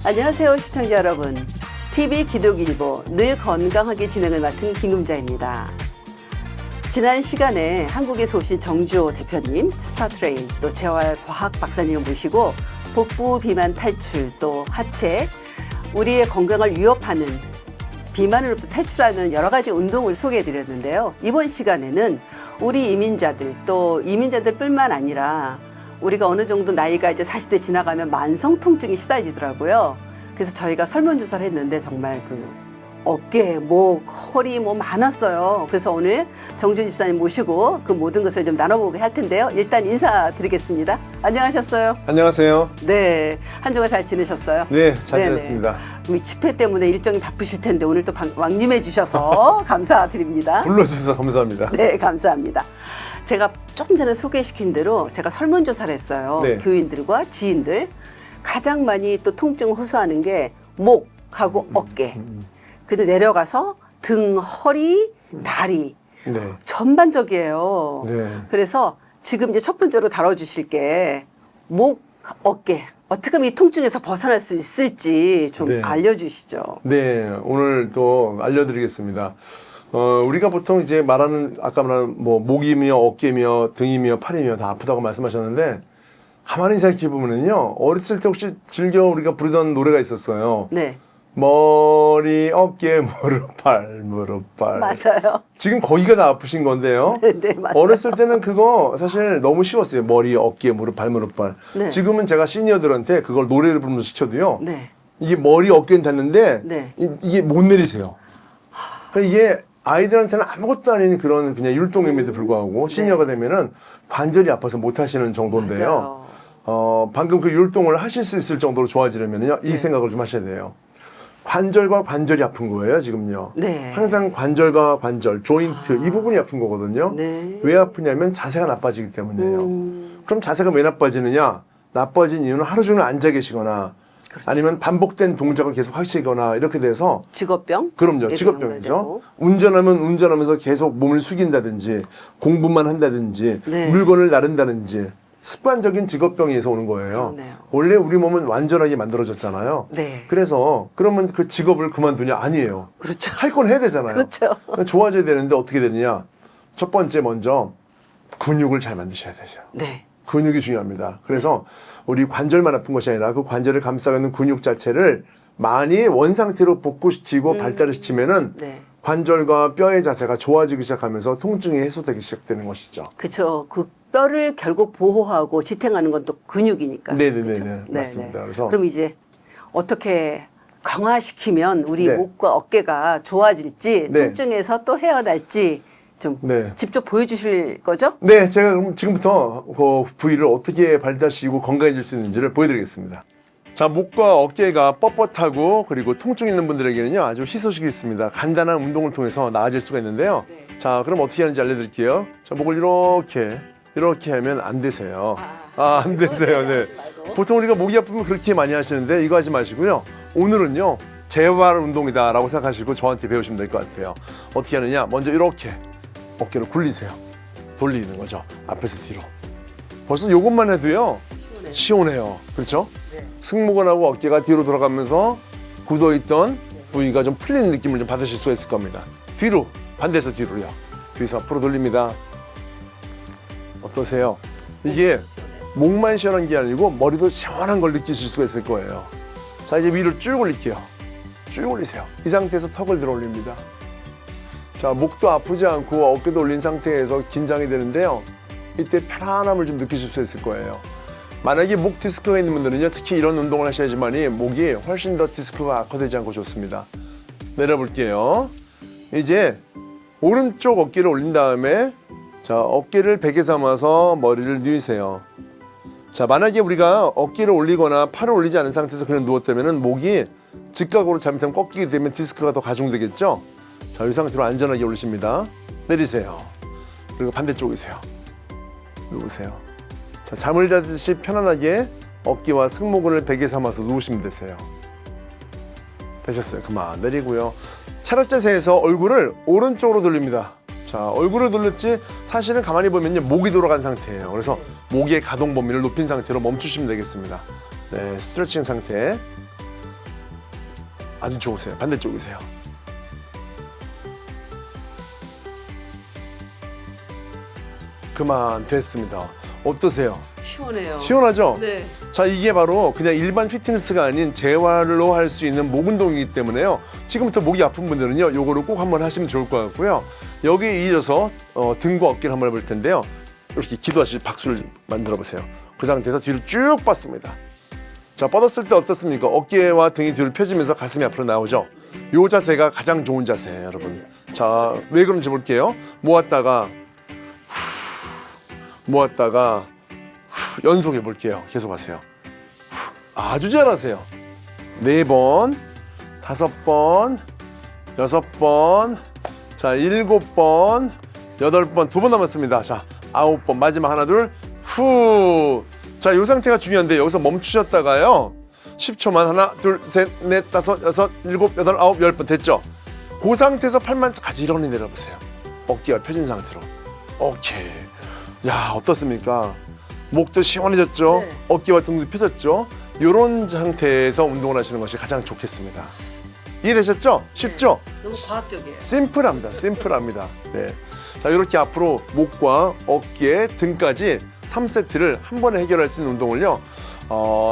안녕하세요, 시청자 여러분. TV 기독일보 늘 건강하게 진행을 맡은 김금자입니다. 지난 시간에 한국에서 오신 정주호 대표님, 스타트레인, 또 재활과학 박사님을 모시고 복부 비만 탈출, 또 하체, 우리의 건강을 위협하는 비만으로부터 탈출하는 여러 가지 운동을 소개해 드렸는데요. 이번 시간에는 우리 이민자들, 또 이민자들뿐만 아니라 우리가 어느 정도 나이가 이제 40대 지나가면 만성 통증이 시달리더라고요. 그래서 저희가 설문조사를 했는데 정말 어깨, 목, 허리 많았어요. 그래서 오늘 정준 집사님 모시고 그 모든 것을 좀 나눠보게 할 텐데요. 일단 인사드리겠습니다. 안녕하셨어요? 안녕하세요. 네, 한 주간 잘 지내셨어요? 네, 잘 지냈습니다. 집회 때문에 일정이 바쁘실 텐데 오늘 또 왕림해 주셔서 감사드립니다. 불러주셔서 감사합니다. 네, 감사합니다. 제가 조금 전에 소개시킨 대로 제가 설문조사를 했어요. 네. 교인들과 지인들. 가장 많이 또 통증을 호소하는 게 목하고 어깨. 근데 내려가서 등, 허리, 다리. 네. 전반적이에요. 네. 그래서 지금 이제 첫 번째로 다뤄주실 게 목, 어깨. 어떻게 하면 이 통증에서 벗어날 수 있을지 좀 네. 알려주시죠. 네, 오늘 또 알려드리겠습니다. 우리가 보통 이제 아까 말한 목이며 어깨며 등이며 팔이며 다 아프다고 말씀하셨는데, 가만히 생각해보면요, 어렸을 때 혹시 즐겨 우리가 부르던 노래가 있었어요. 네. 머리, 어깨, 무릎, 팔. 맞아요. 지금 거기가 다 아프신 건데요. 네, 맞아요. 어렸을 때는 그거 사실 너무 쉬웠어요. 머리, 어깨, 무릎, 팔, 무릎, 팔. 네. 지금은 제가 시니어들한테 그걸 노래를 부르면서 시켜도요. 네. 이게 머리, 어깨는 닿는데 네. 이게 못 내리세요. 그러니까 이게 아이들한테는 아무것도 아닌 그런 그냥 율동임에도 불구하고 시니어가 되면은 관절이 아파서 못 하시는 정도인데요. 맞아요. 방금 그 율동을 하실 수 있을 정도로 좋아지려면요. 이 생각을 좀 하셔야 돼요. 관절과 관절이 아픈 거예요, 지금요. 네. 항상 관절과 관절, 조인트, 이 부분이 아픈 거거든요. 네. 왜 아프냐면 자세가 나빠지기 때문이에요. 그럼 자세가 왜 나빠지느냐? 나빠진 이유는 하루 종일 앉아 계시거나 그렇죠. 아니면 반복된 동작을 계속 하시거나 이렇게 돼서 직업병? 그럼요. 직업병이죠. 운전하면 운전하면서 계속 몸을 숙인다든지 공부만 한다든지 네. 물건을 나른다든지 습관적인 직업병에서 오는 거예요. 그러네요. 원래 우리 몸은 완전하게 만들어졌잖아요. 네. 그래서 그러면 그 직업을 그만두냐? 아니에요. 그렇죠. 할 건 해야 되잖아요. 그렇죠. 좋아져야 되는데 어떻게 되느냐? 첫 번째 먼저 근육을 잘 만드셔야 되죠. 네. 근육이 중요합니다. 그래서 우리 관절만 아픈 것이 아니라 그 관절을 감싸고 있는 근육 자체를 많이 원상태로 복구시키고 발달을 시키면은 네. 관절과 뼈의 자세가 좋아지기 시작하면서 통증이 해소되기 시작되는 것이죠. 그렇죠. 그 뼈를 결국 보호하고 지탱하는 건 또 근육이니까. 네네네네. 그렇죠? 맞습니다. 네네. 그래서 그럼 이제 어떻게 강화시키면 우리 네. 목과 어깨가 좋아질지 네. 통증에서 또 헤어날지 좀 네. 직접 보여주실 거죠? 네, 제가 그럼 지금부터 그 부위를 어떻게 발달시키고 건강해질 수 있는지를 보여드리겠습니다. 자, 목과 어깨가 뻣뻣하고 그리고 통증 있는 분들에게는요, 아주 희소식이 있습니다. 간단한 운동을 통해서 나아질 수가 있는데요. 네. 자, 그럼 어떻게 하는지 알려드릴게요. 자, 목을 이렇게 하면 안 되세요. 안 되세요. 네. 보통 우리가 목이 아프면 그렇게 많이 하시는데 이거 하지 마시고요. 오늘은요, 재활 운동이다라고 생각하시고 저한테 배우시면 될 것 같아요. 어떻게 하느냐? 먼저 이렇게 어깨를 굴리세요. 돌리는 거죠. 앞에서 뒤로. 벌써 이것만 해도요, 시원해요. 그렇죠? 네. 승모근하고 어깨가 뒤로 돌아가면서 굳어있던 부위가 좀 풀리는 느낌을 좀 받으실 수가 있을 겁니다. 뒤로, 반대에서 뒤로요. 뒤에서 앞으로 돌립니다. 어떠세요? 이게 목만 시원한 게 아니고 머리도 시원한 걸 느끼실 수가 있을 거예요. 자, 이제 위로 쭉 올릴게요. 쭉 올리세요. 이 상태에서 턱을 들어 올립니다. 자, 목도 아프지 않고 어깨도 올린 상태에서 긴장이 되는데요. 이때 편안함을 좀 느끼실 수 있을 거예요. 만약에 목 디스크가 있는 분들은요, 특히 이런 운동을 하셔야지만이 목이 훨씬 더 디스크가 악화되지 않고 좋습니다. 내려볼게요. 이제 오른쪽 어깨를 올린 다음에 자, 어깨를 베개 삼아서 머리를 누이세요. 자, 만약에 우리가 어깨를 올리거나 팔을 올리지 않은 상태에서 그냥 누웠다면 목이 직각으로 잘못하면 꺾이게 되면 디스크가 더 가중되겠죠? 자, 이 상태로 안전하게 올리십니다. 내리세요. 그리고 반대쪽이세요. 누우세요. 자, 잠을 자듯이 편안하게 어깨와 승모근을 베개 삼아서 누우시면 되세요. 되셨어요. 그만 내리고요. 차렷 자세에서 얼굴을 오른쪽으로 돌립니다. 자, 얼굴을 돌렸지 사실은 가만히 보면요, 목이 돌아간 상태예요. 그래서 목의 가동 범위를 높인 상태로 멈추시면 되겠습니다. 네, 스트레칭 상태. 아주 좋으세요. 반대쪽이세요. 그만 됐습니다. 어떠세요? 시원해요. 시원하죠? 네. 자, 이게 바로 그냥 일반 피트니스가 아닌 재활로 할 수 있는 목 운동이기 때문에요. 지금부터 목이 아픈 분들은요, 요거를 꼭 한번 하시면 좋을 것 같고요. 여기에 이어서 등과 어깨를 한번 해볼 텐데요. 이렇게 기도하실 박수를 만들어 보세요. 그 상태에서 뒤로 쭉 뻗습니다. 자, 뻗었을 때 어떻습니까? 어깨와 등이 뒤로 펴지면서 가슴이 앞으로 나오죠. 요 자세가 가장 좋은 자세예요, 여러분. 자, 왜 그런지 볼게요. 모았다가 모았다가 연속해 볼게요. 계속 하세요. 아주 잘하세요. 4번, 5번, 6번, 자, 7번, 8번, 2번 남았습니다. 자, 9번, 마지막 하나, 둘, 후. 자, 이 상태가 중요한데 여기서 멈추셨다가요. 10초만 하나, 둘, 셋, 넷, 다섯, 여섯, 일곱, 여덟, 아홉, 10번 됐죠? 그 상태에서 팔만 가지런히 내려보세요. 어깨가 펴진 상태로. 오케이. 야, 어떻습니까? 목도 시원해졌죠? 네. 어깨와 등도 펴졌죠? 이런 상태에서 운동을 하시는 것이 가장 좋겠습니다. 이해되셨죠? 쉽죠? 너무 과학적이에요. 심플합니다. 심플합니다. 네. 자, 이렇게 앞으로 목과 어깨, 등까지 3세트를 한 번에 해결할 수 있는 운동을요.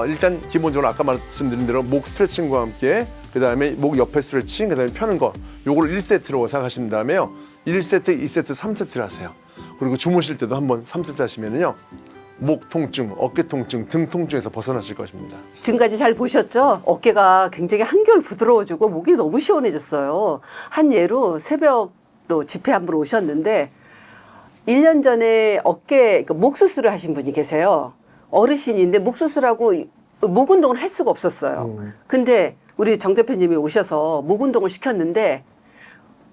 일단 기본적으로 아까 말씀드린 대로 목 스트레칭과 함께 그 다음에 목 옆에 스트레칭, 그 다음에 펴는 거 요걸 1세트로 생각하신 다음에요. 1세트, 2세트, 3세트를 하세요. 그리고 주무실 때도 한번 3세트 하시면은요. 목 통증, 어깨 통증, 등 통증에서 벗어나실 것입니다. 지금까지 잘 보셨죠? 어깨가 굉장히 한결 부드러워지고 목이 너무 시원해졌어요. 한 예로 새벽 또 집회 한 분 오셨는데 1년 전에 어깨, 목 수술을 하신 분이 계세요. 어르신인데 목 수술하고 목 운동을 할 수가 없었어요. 근데 우리 정 대표님이 오셔서 목 운동을 시켰는데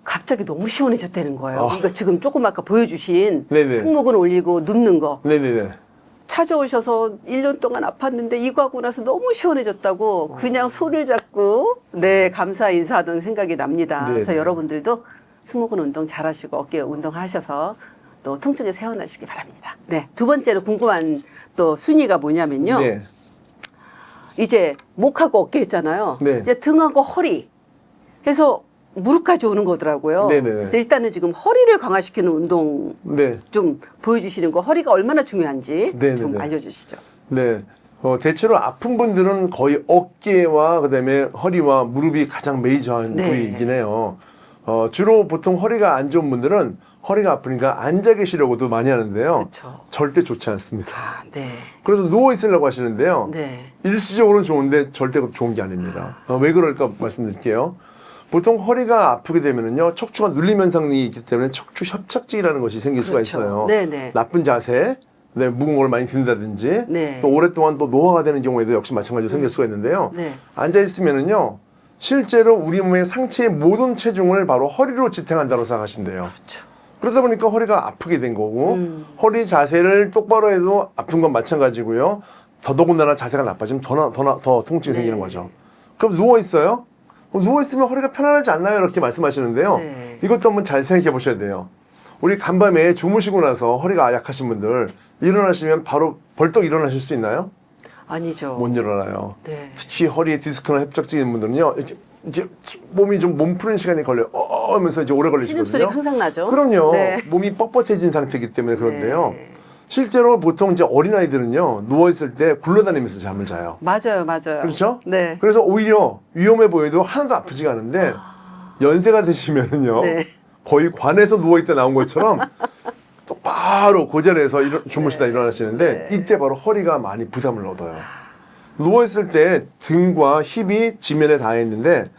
갑자기 너무 시원해졌다는 거예요. 이거 지금 조금 아까 보여주신 네네. 승모근 올리고 눕는 거. 네네네. 찾아오셔서 1년 동안 아팠는데 이거 하고 나서 너무 시원해졌다고 그냥 손을 잡고 네 감사 인사하던 생각이 납니다. 네네. 그래서 여러분들도 승모근 운동 잘하시고 어깨 운동하셔서 또 통증에 세워나시기 바랍니다. 네, 두 번째로 궁금한 또 순위가 뭐냐면요. 네. 이제 목하고 어깨 했잖아요. 네. 이제 등하고 허리 해서 무릎까지 오는 거더라고요. 네네네. 그래서 일단은 지금 허리를 강화시키는 운동 네. 좀 보여주시는 거 허리가 얼마나 중요한지 네네네. 좀 알려주시죠. 네. 대체로 아픈 분들은 거의 어깨와 그다음에 허리와 무릎이 가장 메이저한 네. 부위이긴 해요. 주로 보통 허리가 안 좋은 분들은 허리가 아프니까 앉아 계시려고도 많이 하는데요. 그쵸. 절대 좋지 않습니다. 아, 네. 그래서 누워 있으려고 하시는데요. 네. 일시적으로는 좋은데 절대 좋은 게 아닙니다. 왜 그럴까 말씀드릴게요. 보통 허리가 아프게 되면은요, 척추가 눌림 현상이 있기 때문에 척추 협착증이라는 것이 생길 수가 그렇죠. 있어요. 네네. 나쁜 자세, 네, 무거운 걸 많이 든다든지, 네. 또 오랫동안 또 노화가 되는 경우에도 역시 마찬가지로 생길 수가 있는데요. 네. 앉아 있으면은요, 실제로 우리 몸의 상체의 모든 체중을 바로 허리로 지탱한다고 생각하시면 돼요. 그렇죠. 그러다 보니까 허리가 아프게 된 거고, 허리 자세를 똑바로 해도 아픈 건 마찬가지고요. 더더군다나 자세가 나빠지면 더 통증이 생기는 거죠. 그럼 누워 있어요? 누워 있으면 허리가 편안하지 않나요? 이렇게 말씀하시는데요. 네. 이것도 한번 잘 생각해 보셔야 돼요. 우리 간밤에 주무시고 나서 허리가 약하신 분들 일어나시면 바로 벌떡 일어나실 수 있나요? 아니죠. 못 일어나요. 네. 특히 허리에 디스크나 협착증 있는 분들은요. 이제 몸이 좀 몸 푸는 시간이 걸려요. 하면서 이제 오래 걸리시거든요. 신음소리가 항상 나죠. 그럼요. 네. 몸이 뻣뻣해진 상태이기 때문에 그런데요. 네. 실제로 보통 이제 어린아이들은요. 누워있을 때 굴러다니면서 잠을 자요. 맞아요, 맞아요. 그렇죠? 네. 그래서 오히려 위험해 보여도 하나도 아프지가 않은데 연세가 드시면은요. 네. 거의 관에서 누워있다 나온 것처럼 똑바로 그 자리에서 주무시다 일어나시는데 네. 이때 바로 허리가 많이 부담을 얻어요. 누워있을 때 등과 힙이 지면에 닿아 있는데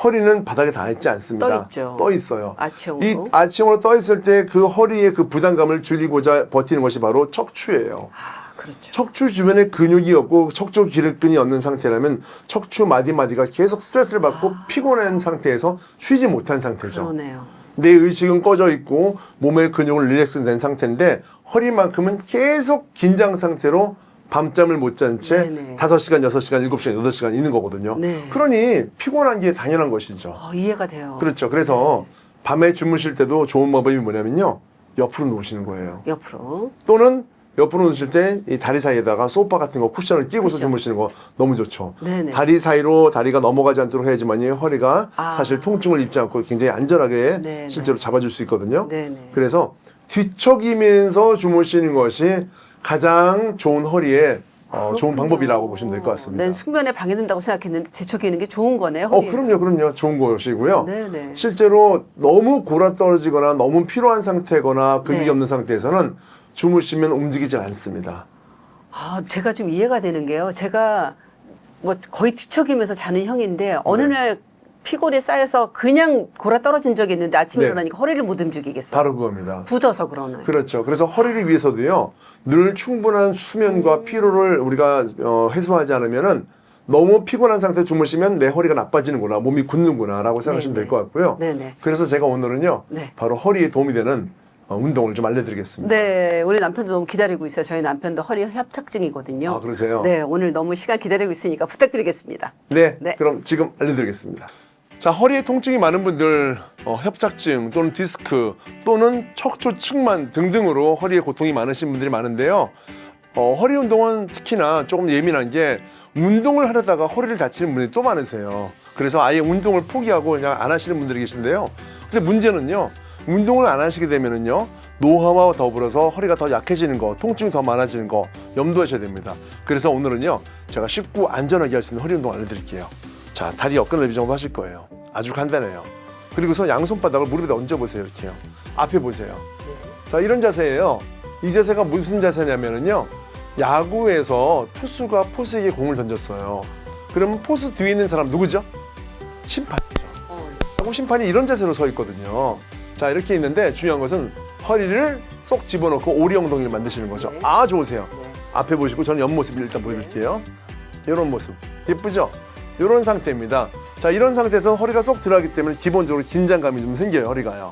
허리는 바닥에 닿아 있지 않습니다. 떠 있죠. 떠 있어요. 아치형으로. 이 아치형으로 떠 있을 때 그 허리의 그 부담감을 줄이고자 버티는 것이 바로 척추예요. 아, 그렇죠. 척추 주변에 근육이 없고 척추 기력근이 없는 상태라면 척추 마디마디가 계속 스트레스를 받고 피곤한 상태에서 쉬지 못한 상태죠. 그러네요. 내 의식은 꺼져 있고 몸의 근육은 릴렉스 된 상태인데 허리만큼은 계속 긴장 상태로 밤잠을 못 잔 채 네네. 5시간, 6시간, 7시간, 8시간 있는 거거든요. 네. 그러니 피곤한 게 당연한 것이죠. 이해가 돼요. 그렇죠. 그래서 밤에 주무실 때도 좋은 방법이 뭐냐면요. 옆으로 누우시는 거예요. 옆으로. 또는 옆으로 누우실 때 이 다리 사이에다가 소파 같은 거 쿠션을 끼고서 그렇죠. 주무시는 거 너무 좋죠. 네네. 다리 사이로 다리가 넘어가지 않도록 해야지만이 허리가 아. 사실 통증을 입지 않고 굉장히 안전하게 네네. 실제로 잡아줄 수 있거든요. 네네. 그래서 뒤척이면서 주무시는 것이 가장 좋은 허리에 좋은 방법이라고 보시면 될 것 같습니다. 난 숙면에 방해된다고 생각했는데 뒤척이는 게 좋은 거네요. 그럼요. 좋은 것이고요. 네네. 실제로 너무 골아 떨어지거나 너무 피로한 상태거나 근육이 네. 없는 상태에서는 주무시면 움직이질 않습니다. 아, 제가 좀 이해가 되는 게요. 제가 뭐 거의 뒤척이면서 자는 형인데 어느 네. 날 피골에 쌓여서 그냥 골아 떨어진 적이 있는데 아침에 네. 일어나니까 허리를 못 움직이겠어요. 바로 그겁니다. 굳어서 그러는. 그렇죠. 그래서 허리를 위해서도요, 늘 충분한 수면과 피로를 우리가 해소하지 않으면은 너무 피곤한 상태에 주무시면 내 허리가 나빠지는구나, 몸이 굳는구나라고 생각하시면 될 것 같고요. 네네. 그래서 제가 오늘은요, 네. 바로 허리에 도움이 되는 운동을 좀 알려드리겠습니다. 네, 우리 남편도 너무 기다리고 있어요. 저희 남편도 허리 협착증이거든요. 아, 그러세요? 네, 오늘 너무 시간 기다리고 있으니까 부탁드리겠습니다. 네, 네. 그럼 지금 알려드리겠습니다. 자, 허리에 통증이 많은 분들, 협착증 또는 디스크 또는 척추 측만 등등으로 허리에 고통이 많으신 분들이 많은데요. 허리 운동은 특히나 조금 예민한 게 운동을 하려다가 허리를 다치는 분이 또 많으세요. 그래서 아예 운동을 포기하고 그냥 안 하시는 분들이 계신데요. 근데 문제는요, 운동을 안 하시게 되면은요, 노화와 더불어서 허리가 더 약해지는 거, 통증이 더 많아지는 거 염두하셔야 됩니다. 그래서 오늘은요, 제가 쉽고 안전하게 할 수 있는 허리 운동 알려드릴게요. 자, 다리 옆근 넓이 정도 하실 거예요. 아주 간단해요. 그리고서 양손바닥을 무릎에다 얹어보세요. 이렇게요. 앞에 보세요. 자, 이런 자세예요. 이 자세가 무슨 자세냐면은요, 야구에서 투수가 포수에게 공을 던졌어요. 그러면 포수 뒤에 있는 사람 누구죠? 심판이죠. 야구 심판이 이런 자세로 서 있거든요. 자, 이렇게 있는데 중요한 것은 허리를 쏙 집어넣고 오리 엉덩이를 만드시는 거죠. 네. 아, 좋으세요. 네. 앞에 보시고 저는 옆모습 일단 보여드릴게요. 이런 모습. 예쁘죠? 이런 상태입니다. 자, 이런 상태에서 허리가 쏙 들어가기 때문에 기본적으로 긴장감이 좀 생겨요, 허리가요.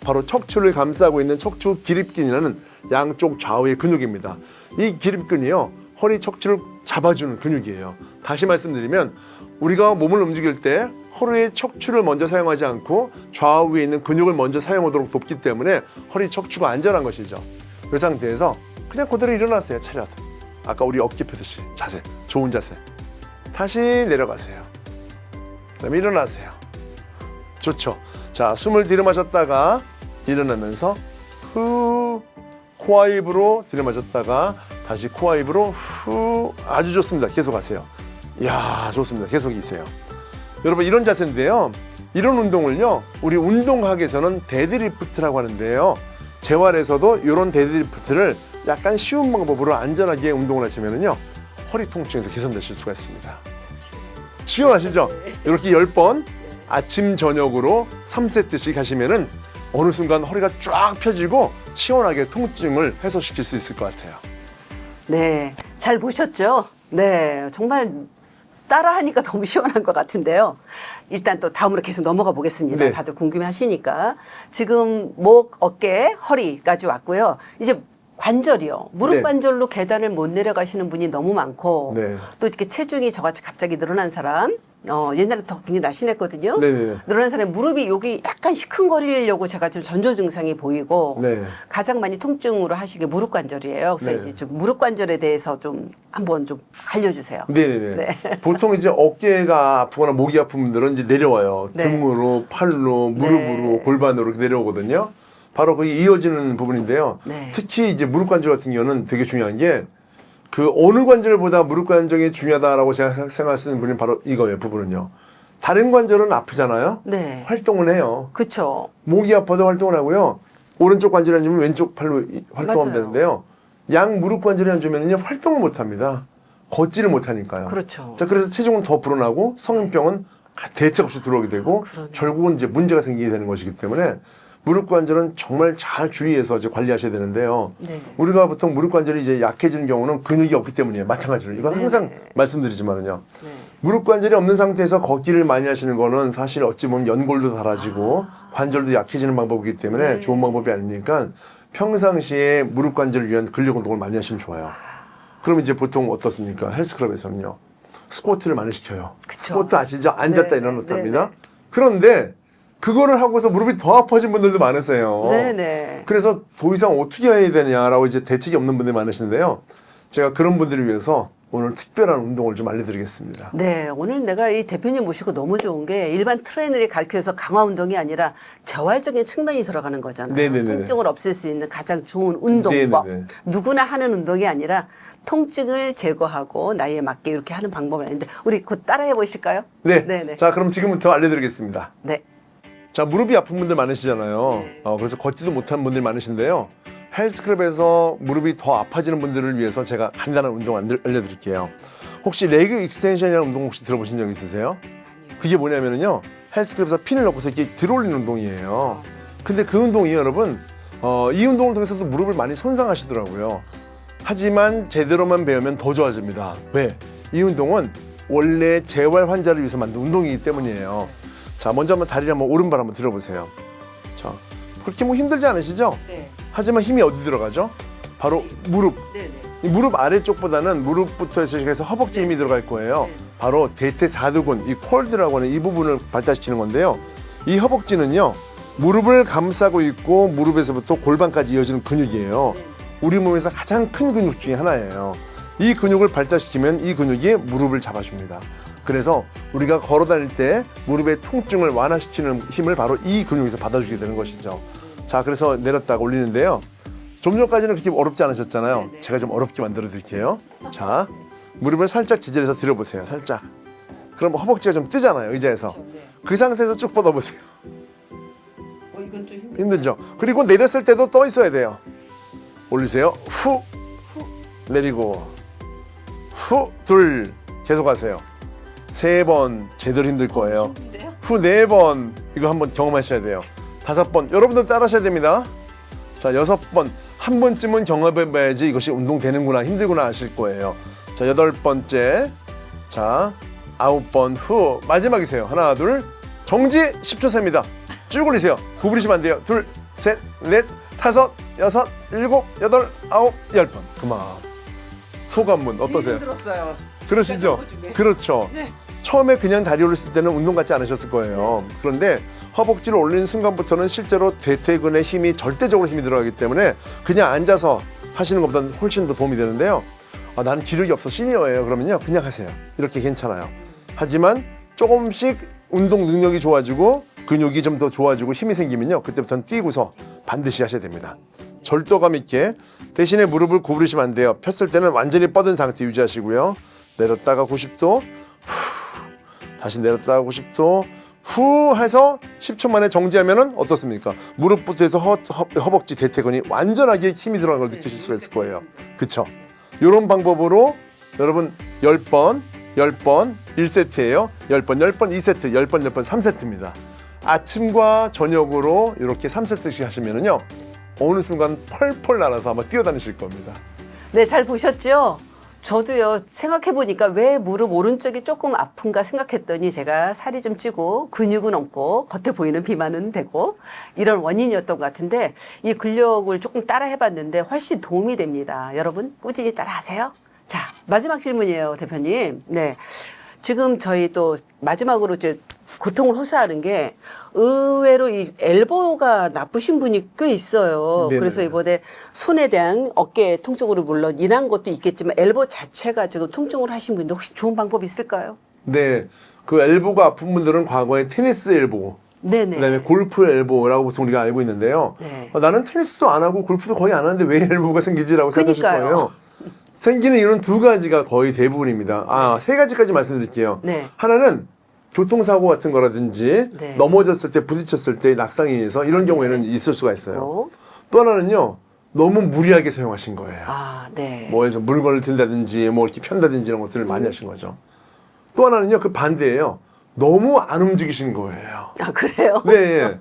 바로 척추를 감싸고 있는 척추 기립근이라는 양쪽 좌우의 근육입니다. 이 기립근이요, 허리 척추를 잡아주는 근육이에요. 다시 말씀드리면 우리가 몸을 움직일 때 허리의 척추를 먼저 사용하지 않고 좌우에 있는 근육을 먼저 사용하도록 돕기 때문에 허리 척추가 안전한 것이죠. 그 상태에서 그냥 그대로 일어나세요, 차렷. 아까 우리 어깨 펴듯이 자세, 좋은 자세. 다시 내려가세요. 그다음에 일어나세요. 좋죠. 자, 숨을 들이마셨다가 일어나면서 후, 코와 입으로 들이마셨다가 다시 코와 입으로 후. 아주 좋습니다. 계속 하세요. 이야, 좋습니다. 계속 있어요. 여러분, 이런 자세인데요, 이런 운동을요, 우리 운동학에서는 데드리프트라고 하는데요, 재활에서도 이런 데드리프트를 약간 쉬운 방법으로 안전하게 운동을 하시면은요, 허리 통증에서 개선되실 수가 있습니다. 시원하시죠? 이렇게 10번 아침 저녁으로 3세트씩 하시면은 어느 순간 허리가 쫙 펴지고 시원하게 통증을 해소시킬 수 있을 것 같아요. 네, 잘 보셨죠? 네, 정말 따라하니까 너무 시원한 것 같은데요. 일단 또 다음으로 계속 넘어가 보겠습니다. 네. 다들 궁금해하시니까 지금 목, 어깨, 허리까지 왔고요. 이제 관절이요. 무릎 네. 관절로 계단을 못 내려가시는 분이 너무 많고 네. 또 이렇게 체중이 저같이 갑자기 늘어난 사람, 옛날에 더 굉장히 날씬했거든요. 네네. 늘어난 사람의 무릎이 여기 약간 시큰거리려고 제가 좀 전조 증상이 보이고 네. 가장 많이 통증으로 하시게 무릎 관절이에요. 그래서 네. 이제 좀 무릎 관절에 대해서 좀 한번 좀 알려주세요. 네네네. 네. 보통 이제 어깨가 아프거나 목이 아픈 분들은 이제 내려와요. 네. 등으로, 팔로, 무릎으로, 네. 골반으로 이렇게 내려오거든요. 바로 그게 이어지는 부분인데요. 네. 특히 이제 무릎 관절 같은 경우는 되게 중요한 게 그 어느 관절보다 무릎 관절이 중요하다라고 생각할 수 있는 부분이 바로 이거예요. 부분은요. 다른 관절은 아프잖아요. 네. 활동을 해요. 그렇죠. 목이 아파도 활동을 하고요. 오른쪽 관절이 안 좋으면 왼쪽 팔로 활동하면 맞아요. 되는데요. 양 무릎 관절이 안 좋으면요, 활동을 못 합니다. 걷지를 못하니까요. 그렇죠. 자, 그래서 체중은 더 불어나고 성인병은 대책 없이 들어오게 되고 그러네요. 결국은 이제 문제가 생기게 되는 것이기 때문에 무릎 관절은 정말 잘 주의해서 이제 관리하셔야 되는데요. 네. 우리가 보통 무릎 관절이 이제 약해지는 경우는 근육이 없기 때문이에요. 마찬가지로. 이건 네. 항상 말씀드리지만은요. 네. 무릎 관절이 없는 상태에서 걷기를 많이 하시는 거는 사실 어찌 보면 연골도 닳아지고 관절도 약해지는 방법이기 때문에 네. 좋은 방법이 아니니까 평상시에 무릎 관절을 위한 근력 운동을 많이 하시면 좋아요. 그럼 이제 보통 어떻습니까? 헬스클럽에서는요, 스쿼트를 많이 시켜요. 그쵸. 스쿼트 아시죠? 앉았다 네, 일어났다 네, 합니다. 네. 그런데 그거를 하고서 무릎이 더 아파진 분들도 많으세요. 네네. 그래서 더 이상 어떻게 해야 되냐라고 이제 대책이 없는 분들이 많으신데요. 제가 그런 분들을 위해서 오늘 특별한 운동을 좀 알려드리겠습니다. 네, 오늘 내가 이 대표님 모시고 너무 좋은 게 일반 트레이너들이 가르쳐서 강화 운동이 아니라 재활적인 측면이 들어가는 거잖아요. 네네네. 통증을 없앨 수 있는 가장 좋은 운동법. 네네네. 누구나 하는 운동이 아니라 통증을 제거하고 나이에 맞게 이렇게 하는 방법을 아는데 우리 곧 따라해 보실까요? 네. 네네. 자, 그럼 지금부터 알려드리겠습니다. 네. 자, 무릎이 아픈 분들 많으시잖아요. 그래서 걷지도 못하는 분들이 많으신데요. 헬스클럽에서 무릎이 더 아파지는 분들을 위해서 제가 간단한 운동 알려드릴게요. 혹시 레그 익스텐션이라는 운동 혹시 들어보신 적 있으세요? 그게 뭐냐면요. 헬스클럽에서 핀을 넣고서 이렇게 들어올리는 운동이에요. 근데 그 운동이 여러분, 이 운동을 통해서도 무릎을 많이 손상하시더라고요. 하지만 제대로만 배우면 더 좋아집니다. 왜? 이 운동은 원래 재활 환자를 위해서 만든 운동이기 때문이에요. 자, 먼저 한번 다리를 한번 오른발 한번 들어보세요. 자, 그렇게 뭐 힘들지 않으시죠? 네. 하지만 힘이 어디 들어가죠? 바로 무릎. 네네. 이 무릎 아래쪽보다는 무릎부터 시작해서 허벅지 힘이 들어갈 거예요. 바로 대퇴사두근, 이 콜드라고 하는 이 부분을 발달시키는 건데요. 이 허벅지는요, 무릎을 감싸고 있고 무릎에서부터 골반까지 이어지는 근육이에요. 우리 몸에서 가장 큰 근육 중에 하나예요. 이 근육을 발달시키면 이 근육이 무릎을 잡아줍니다. 그래서 우리가 걸어 다닐 때 무릎의 통증을 완화시키는 힘을 바로 이 근육에서 받아주게 되는 것이죠. 자, 그래서 내렸다가 올리는데요. 좀 전까지는 그렇게 어렵지 않으셨잖아요. 네네. 제가 좀 어렵게 만들어 드릴게요. 자, 무릎을 살짝 지지해서 들어보세요. 살짝. 그럼 허벅지가 좀 뜨잖아요, 의자에서. 네. 그 상태에서 쭉 뻗어보세요. 이건 좀 힘들죠? 그리고 내렸을 때도 떠 있어야 돼요. 올리세요. 후, 내리고, 후, 둘, 계속 하세요. 3번 제대로 힘들 거예요. 힘든데요? 후 4번 이거 한번 경험하셔야 돼요. 5번 여러분들 따라하셔야 됩니다. 자, 6번 한 번쯤은 경험해봐야지 이것이 운동 되는구나, 힘들구나 아실 거예요. 자, 8번째, 자, 9번 후 마지막이세요. 하나 둘 정지 10초 셉니다. 쭉 올리세요. 구부리시면 안 돼요. 둘, 셋, 넷, 다섯, 여섯, 일곱, 여덟, 아홉, 10번. 그만. 소감은 어떠세요? 힘들었어요. 그러시죠? 중에. 그렇죠. 네. 처음에 그냥 다리 올렸을 때는 운동 같지 않으셨을 거예요. 그런데 허벅지를 올리는 순간부터는 실제로 대퇴근에 힘이 절대적으로 힘이 들어가기 때문에 그냥 앉아서 하시는 것보다는 훨씬 더 도움이 되는데요. 나는 기력이 없어 시니어예요. 그러면요 그냥 하세요. 이렇게 괜찮아요. 하지만 조금씩 운동 능력이 좋아지고 근육이 좀 더 좋아지고 힘이 생기면요 그때부터는 뛰고서 반드시 하셔야 됩니다. 절도감 있게 대신에 무릎을 구부리시면 안 돼요. 폈을 때는 완전히 뻗은 상태 유지하시고요. 내렸다가 90도 다시 내렸다가 90도 후 해서 10초 만에 정지하면은 어떻습니까? 무릎부터 해서 허벅지 대퇴근이 완전하게 힘이 들어간 걸 느끼실 수가 있을 거예요. 그쵸? 이런 방법으로 여러분 10번 1세트예요. 10번 2세트, 10번 3세트입니다. 아침과 저녁으로 이렇게 3세트씩 하시면은요 어느 순간 펄펄 날아서 아마 뛰어다니실 겁니다. 네, 잘 보셨죠? 저도요, 생각해보니까 왜 무릎 오른쪽이 조금 아픈가 생각했더니 제가 살이 좀 찌고 근육은 없고 겉에 보이는 비만은 되고 이런 원인이었던 것 같은데 이 근력을 조금 따라 해봤는데 훨씬 도움이 됩니다. 여러분, 꾸준히 따라 하세요. 자, 마지막 질문이에요, 대표님. 네. 지금 저희 또 마지막으로 이제 고통을 호소하는 게 의외로 이 엘보가 나쁘신 분이 꽤 있어요. 네네. 그래서 이번에 손에 대한 어깨 통증으로 물론 인한 것도 있겠지만 엘보 자체가 지금 통증을 하신 분인데 혹시 좋은 방법 있을까요? 네, 그 엘보가 아픈 분들은 과거에 테니스 엘보, 네네. 그다음에 골프 엘보라고 보통 우리가 알고 있는데요. 네. 나는 테니스도 안 하고 골프도 거의 안 하는데 왜 엘보가 생기지라고 생각하실 그러니까요. 거예요. 생기는 이유는 두 가지가 거의 대부분입니다. 세 가지까지 말씀드릴게요. 네. 하나는 교통사고 같은 거라든지 네. 넘어졌을 때 부딪혔을 때 낙상에 의해서 이런 경우에는 있을 수가 있어요. 어? 또 하나는요. 너무 무리하게 사용하신 거예요. 아, 네. 뭐에서 물건을 든다든지 뭐 이렇게 편다든지 이런 것들을 많이 하신 거죠. 또 하나는요. 그 반대예요. 너무 안 움직이신 거예요. 아, 그래요? 네.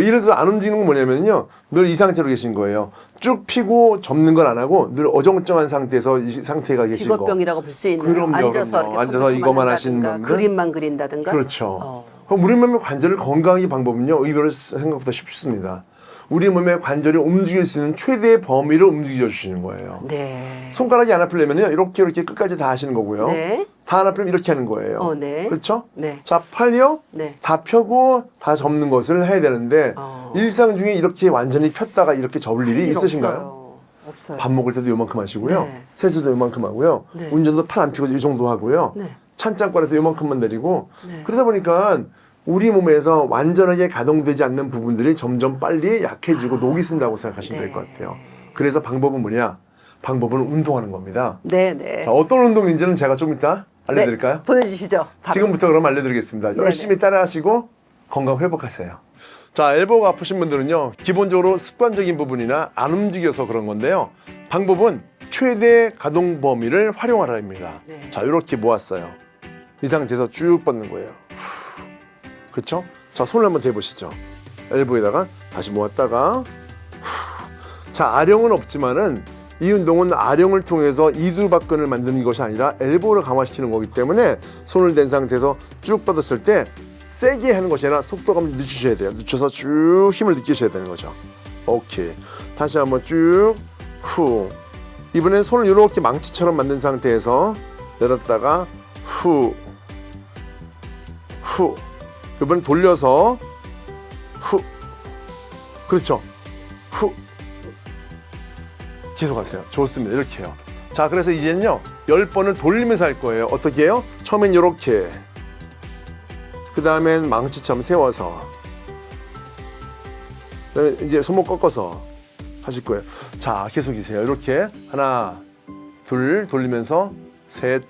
이래 들어서 안 움직이는 건 뭐냐면요. 늘 이 상태로 계신 거예요. 쭉 피고 접는 건 안 하고 늘 어정쩡한 상태에서 이 상태가 계신 거. 직업병이라고 볼 수 있는 그럼요, 앉아서 그럼요. 이렇게 앉아서 컴퓨터만 이거만 하시는 한다든가 분들. 그림만 그린다든가 그렇죠. 어. 그럼 무릎 관절을 건강하게 방법은요. 의외로 생각보다 쉽습니다. 우리 몸의 관절이 움직일 수 있는 최대의 범위를 움직여 주시는 거예요. 네. 손가락이 안 아프려면요, 이렇게 끝까지 다 하시는 거고요. 네. 다 안 아프면 이렇게 하는 거예요. 네. 그렇죠? 네. 자, 팔이요. 네. 다 펴고 다 접는 것을 해야 되는데 일상 중에 이렇게 완전히 폈다가 이렇게 접을 일이 있으신가요? 없어요. 밥 먹을 때도 요만큼 하시고요. 네. 세수도 요만큼 하고요. 네. 운전도 팔 안 펴고 이 정도 하고요. 네. 찬장과에서 요만큼만 내리고 네. 그러다 보니까 우리 몸에서 완전하게 가동되지 않는 부분들이 점점 빨리 약해지고 녹이 쓴다고 생각하시면 될 것 같아요. 그래서 방법은 뭐냐? 방법은 운동하는 겁니다. 네네. 자, 어떤 운동인지는 제가 좀 이따 알려드릴까요? 네. 보여주시죠. 바로. 지금부터 그럼 알려드리겠습니다. 열심히 따라하시고 건강 회복하세요. 자, 엘보가 아프신 분들은요, 기본적으로 습관적인 부분이나 안 움직여서 그런 건데요. 방법은 최대 가동 범위를 활용하라입니다. 네. 자, 이렇게 모았어요. 이 상태에서 쭉 뻗는 거예요. 그렇죠? 자, 손을 한번 대보시죠. 엘보에다가 다시 모았다가 자, 아령은 없지만은 이 운동은 아령을 통해서 이두박근을 만드는 것이 아니라 엘보를 강화시키는 거기 때문에 손을 댄 상태에서 쭉 뻗었을 때 세게 하는 것이 아니라 속도가 늦추셔야 돼요. 늦춰서 쭉 힘을 느끼셔야 되는 거죠. 오케이. 다시 한번 쭉 후. 이번엔 손을 이렇게 망치처럼 만든 상태에서 내렸다가 후. 후. 이번엔 돌려서 후. 그렇죠. 후. 계속 하세요. 좋습니다. 이렇게 해요. 자, 그래서 이제는요, 10번을 돌리면서 할 거예요. 어떻게 해요? 처음엔 이렇게. 그 다음엔 망치처럼 세워서. 그 다음에 이제 손목 꺾어서 하실 거예요. 자, 계속이세요. 이렇게. 하나, 둘, 돌리면서 셋.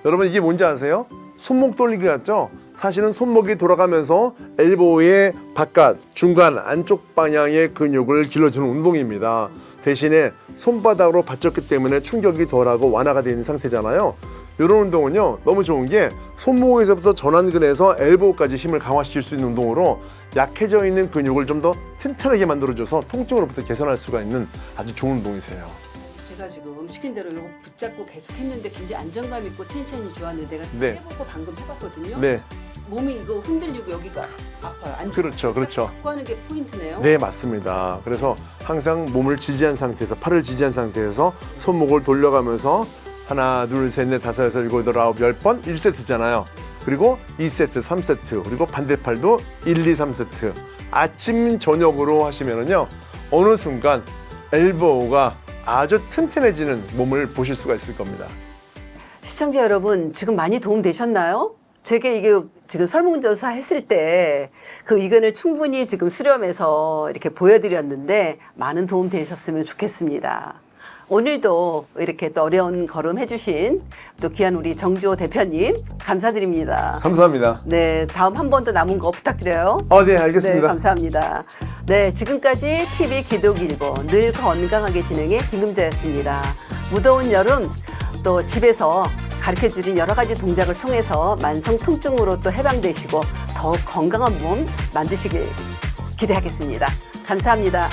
여러분, 이게 뭔지 아세요? 손목 돌리기 같죠? 사실은 손목이 돌아가면서 엘보의 바깥, 중간, 안쪽 방향의 근육을 길러주는 운동입니다. 대신에 손바닥으로 받쳤기 때문에 충격이 덜하고 완화가 되어 있는 상태잖아요. 이런 운동은요, 너무 좋은 게 손목에서부터 전완근에서 엘보까지 힘을 강화시킬 수 있는 운동으로 약해져 있는 근육을 좀 더 튼튼하게 만들어줘서 통증으로부터 개선할 수가 있는 아주 좋은 운동이세요. 제가 지금 시킨 대로 이거 붙잡고 계속 했는데 굉장히 안정감 있고 텐션이 좋았는데 내가 네. 해보고 방금 해봤거든요. 네, 몸이 이거 흔들리고 여기가 아파요. 안 그렇죠, 그렇죠. 자꾸 하는 게 포인트네요. 네, 맞습니다. 그래서 항상 몸을 지지한 상태에서, 팔을 지지한 상태에서 손목을 돌려가면서 하나, 둘, 셋, 넷, 다섯, 여섯, 일곱, 여덟, 아홉, 10번 1세트잖아요. 그리고 2세트, 3세트, 그리고 반대팔도 1, 2, 3세트. 아침, 저녁으로 하시면은요, 어느 순간 엘보가 아주 튼튼해지는 몸을 보실 수가 있을 겁니다. 시청자 여러분, 지금 많이 도움 되셨나요? 제게 이게 지금 설문조사 했을 때 그 의견을 충분히 지금 수렴해서 이렇게 보여드렸는데 많은 도움 되셨으면 좋겠습니다. 오늘도 이렇게 또 어려운 걸음 해주신 또 귀한 우리 정주호 대표님 감사드립니다. 감사합니다. 네, 다음 한 번 더 남은 거 부탁드려요. 네, 알겠습니다. 네, 감사합니다. 네, 지금까지 TV 기독일보 늘 건강하게 진행의 김금자였습니다. 무더운 여름 또 집에서 가르쳐드린 여러 가지 동작을 통해서 만성 통증으로 또 해방되시고 더욱 건강한 몸 만드시길 기대하겠습니다. 감사합니다.